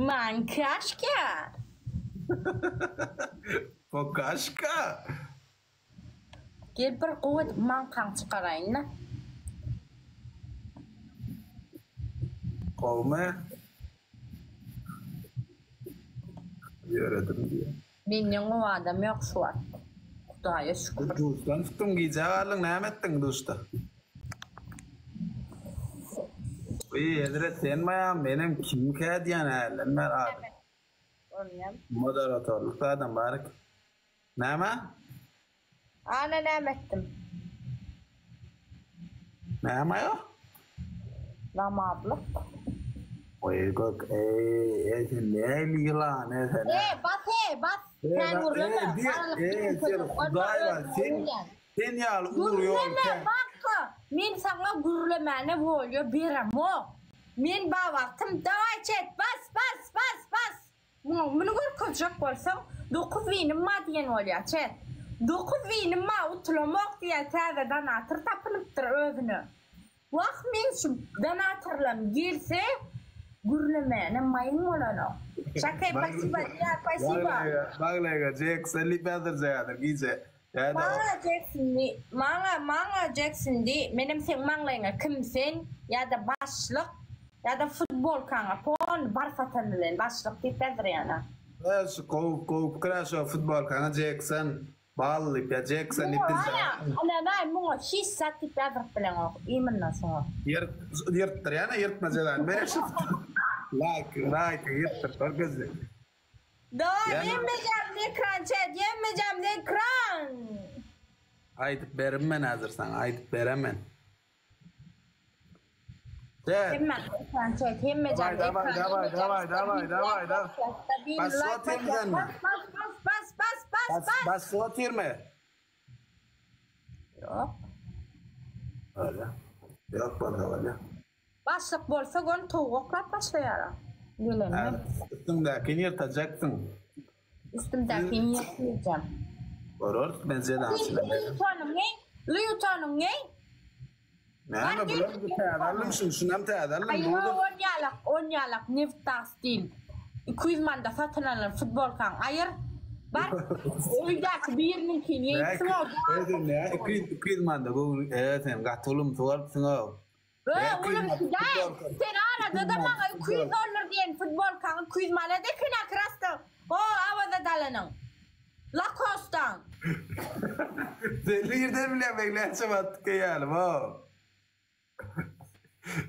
Mankaşka. Pokaşka. Gel bir kuvvet mankan çıkarayın da. Kovma. Yöredim diye. Benim o adam yok şu an. Kudaya şükür. Dostan tuttum giyeceğalın ne ettin dosta? İyi Edret sen mayam benim kim kediyen eğlenler abi. Moderatörlükte adam barik. Neyme? Ana ne ettim? Neyme yok? Namablık. Oy gök sen ne yılan sen? Bas. Sen vurulma. Sen yal vuruyor. Gurulama bak. Men sana gurulama ne oluyor birim o. Men bağırtım davay çet bas. Bunu görkecek olsam 9 vinim ma diyen oluyor çet. 9 vinim ma utlamak diye tağdan atır tapınıptır özünü. Vak men şu danatırlam girse gurulama ne mayın olana. Şakay pasiba ya pasiba. Baglega Jack Sally Peter zayadır giyse. Manga Jackson di benim sen manglayna kimsin ya da başlık ya da futbol kanka pon barfatanlen başlık di pedriana. Es kov krasho futbol kanka Jackson balli ya Jackson itin. Ana mo hissat di pedr pelang iman so. Yer triana yer mazalan beres. Like yer tergeze. Yemeyeceğim ekran. Haydi beremen hazırsan. Haydi beremen. Yemeyeceğim ekran. Davay. Bas sotir mi? Bas sotir mi? Yok. Öyle. Yok bana öyle. Başlık bolsa gon tuğukla başlayara. Üstümdekini yırtacaksın. Üstümdekini yırtmayacağım. Oror ben size dansıyorum. Lüyutanım ne? Ne bulan bu teadarlım şunam teadarlım. Ayı onyalak neftas değil. 200 manda satınalan futbol kan. Ayır. Bak oydak birinin kini yetsin o. Ne 200 manda bu sen gatulum tuvarsın o. Oğlum sen arada da bana 200 dolar diyen futbol kan 200 manda de kına krastı. O avada dalanın. Lacoste'dan. Sen lirden bile beklerse battık yani o.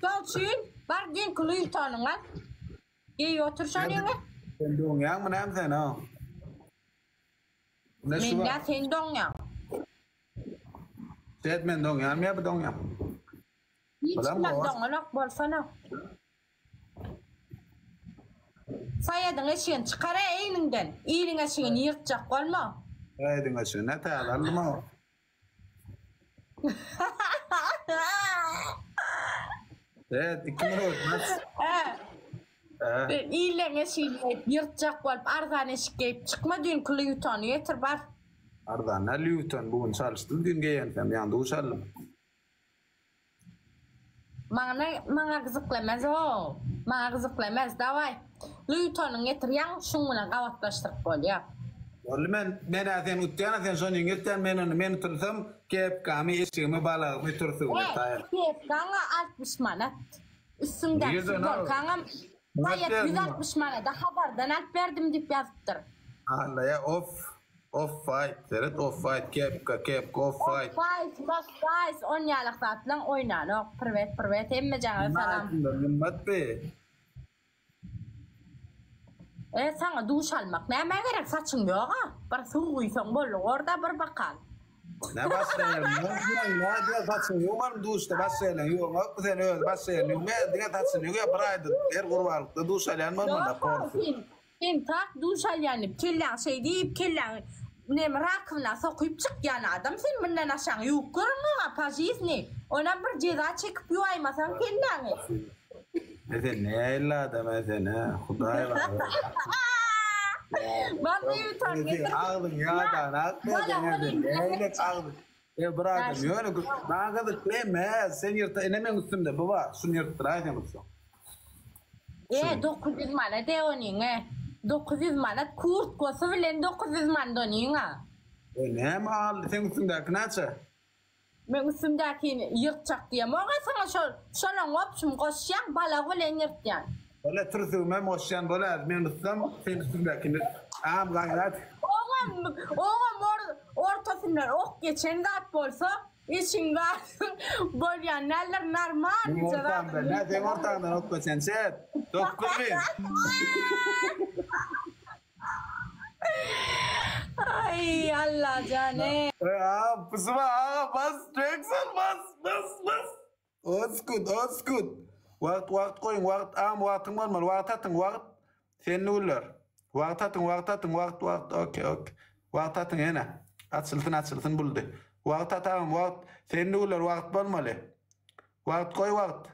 Kalçın var gen kuluyu tanın lan. İyi otursan yine. Sen dongyan mı nem sen o? Men ya sen dongyan. Set men dongyan mı ya dongyan? Hiç dongyanak bolsana. Sayadın eşeğin çıkara eğininden. İyinin eşeğini yırtacak olma. Eğinin eşeğini ne teadarlım o? Evet 2 minut. İyinin eşeğini yırtacak olup ardan eşeğip çıkma dün kuluyu tanı yeter var. Ardan ne lüyüten bugün çalıştım dün geyentem yandı uçalım. Mana gızıklamaz o. Mana gızıklamaz davay. Lüyutanın yeter yan şununa kavatlaştırıp ol ya. Oğlum ben aten utyan aten son yingirten men tursam kep kami eşeğimi balağımı tursum. Kep kanga 60 manat. Üstünde futbol kanga sayet 160 manat. Haberden alt verdim deyip yazıptır. Allah ya off fight. Seret off fight kep off fight. Off fight. Onyalık zatlan oynanok. Privet emmeyeceğim falan. Nimmat be. Sana duş almak ne gerek saçın yok ha? Bir suysan bol orada bir bakal. Ne başlayalım? Ne diye saçın yok var duşta başlayalım. Yok bak sen öyle başlayalım. Ne diye saçın yok ya braydı. Her kurbalıkta duş alayan var mı da korsun. Sen tak duş alayan kellan şey deyip kellan ne rakımla sokuyup çık yani adam sen benden aşağı yukarı mı apajis ne? Ona bir ceza çekip yuaymasan kellan. Ne evladım ne Hudaya var. Ben de utanıyorum. Ağlın yağdan ağlın. Ne ağlın. Bırakın yani ben kadar kleme sen yırta enemen üstümde baba şunu yırttırayım mısın? 900 manat de oning 900 manat kurt kosu bilen 900 manat oning Ne mal sen üstündeki neçe? Men üstümdekini yırtacak diye. Oğa sana şolan opşum koşyan bala bilen yırtyan. Öyle türsüme moşyan bolar. Men üstüm sen üstündekini. Am gayret. Oğam ortasından ok geçen de at bolsa işin var. Bolyan neler normal. Ortamda ne sen ortamdan ok geçen sen. 9.000. Ay Allah cane. Pusuma bas Jackson bas. Oskud. Waqt koyun waqt waqtın var mı? Waqt atın waqt. Sen nuller. Waqt atın waqt. Okey. Waqt atın yana. Açılsın buldu. Waqt atın waqt. Sen nuller waqt bolmalı. Waqt koy waqt.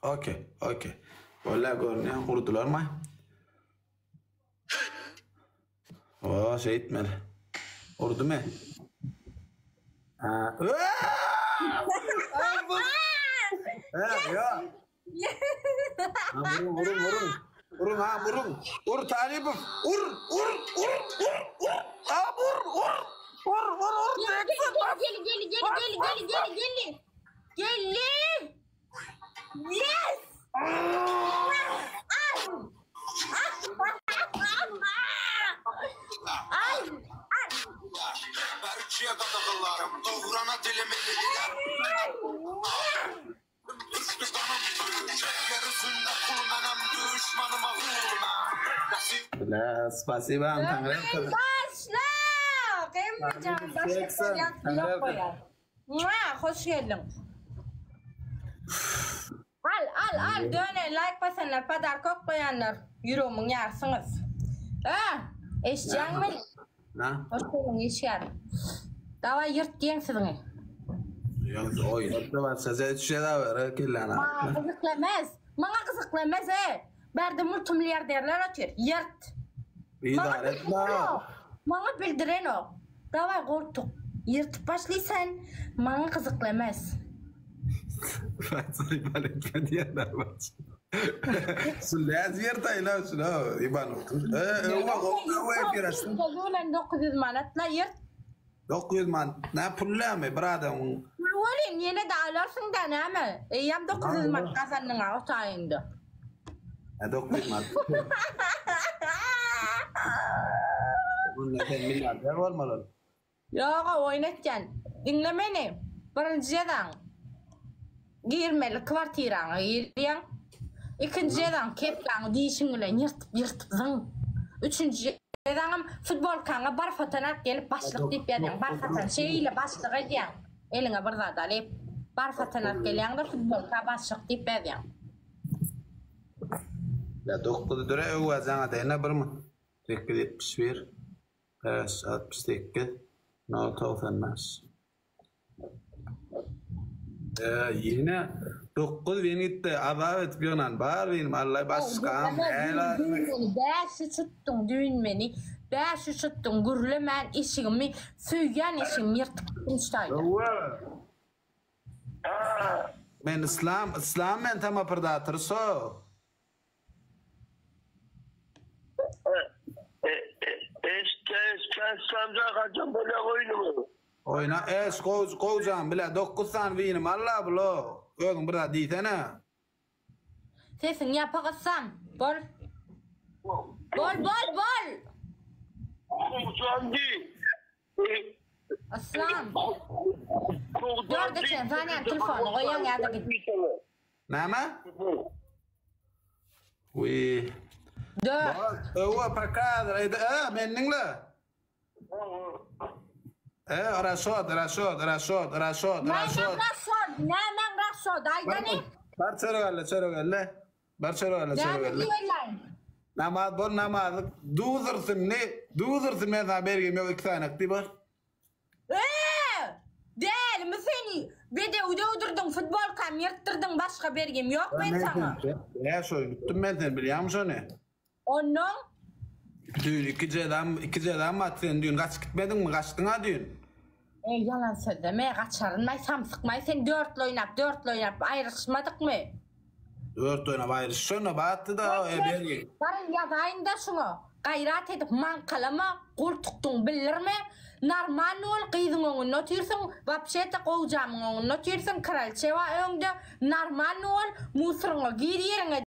Okey. Vallahi görünüyor kurdular mı? Şey etmeli. Ordu mu? Ya. Vurun. Vur talibim. Vur. Gel. Yes. Barışçıya kadaklarım, doğrana dilimini iler. Düştü kanım, yarısında kullanam düşmanıma vurma. Spasiba Tanrım. Başla. Kıyımlayacağım. Başla koyar. Hoş geldin. Al. Döne like basanlar, padar kok koyanlar. Yüreğimin yarsınız. Eşeceğin mi? Hoş geldin eşer. Dava yırt diyen sizin. Yok oynadı var. Size düşe de var. Bana kızıklamaz. Berdi multimilyarderler açır. Yırt. İdare etme. Bana bildiren o. Dava korktuk. Yırtıp başlıysan bana kızıklamaz. Fatih Balet diyenler var. Sullaz yırtayla şunu İban olsun. O yapıyorsun. Ulan 900 manatla yırt. 900 man. Ne pulla mı brada? Ulan yine de alırsın da ne mi? Yam 900 manat kazandın ha o sayende. 900 man. Bunun ne milyarder var mı lan? Yok oynatcan. Dinle beni. Birinciden girmeli kvartirana giriyan. İkinciden kepkan dişinle yırtıp zın. Üçüncüden futbol kanka barfatanat gelip başlık deyip yedin. Barfatan şeyiyle başlık ediyen. Eline burada dalip barfatanat geliyan da futbol kanka başlık deyip yedin. Ya 9 lira o azana da ne bir mi? 871 68 995. Yine 9 bin gitti. Adavet gönen var benim. Allah başkan. Beşi tuttun düğün beni. Beşi tuttun gürlemen işimi. Süyen işimi yırtık ustaydı. Men İslam men tamam perdatır so. İslam'da kaçan böyle oyunu mu? Oyna kovcan bile 9 tane benim. Allah bilo. Gördün burada diysene. Sesin yapakasam. Bol. Kovcan değil. Aslan. Gördük sen zaten telefonu koyan yerde git. Ne mi? Uy. Dö. Para casa. Menninle. Rasod. Nemen rasod. Aydani. Bar çero gelle. Namaz bol namaz. Duzursun men sana bergim yok 2 tane aktibar. Değil mi seni? Videoda udurdun futbol kam yırttırdın başka bergim yok ben sana. Ya soyundum ben seni biliyor musun ne? Onun? Düğün 2 adam at sen düğün kaç gitmedin mi? Kaçtın ha düğün? Yalan söyleme kaçarın. May samsıkmay sen 4'lü oynap ayrışmadık mı? Dört oyna bayır. Şuna battı da eberi. Barın yazayın da şunu. Gayrat edip man kalama. Kurtuktun bilirme. Narman ol kıydın onun notirsin. Vapşete kovcamın onun notirsin. Kraliçe var önde. Narman ol. Musırın o gir yerine.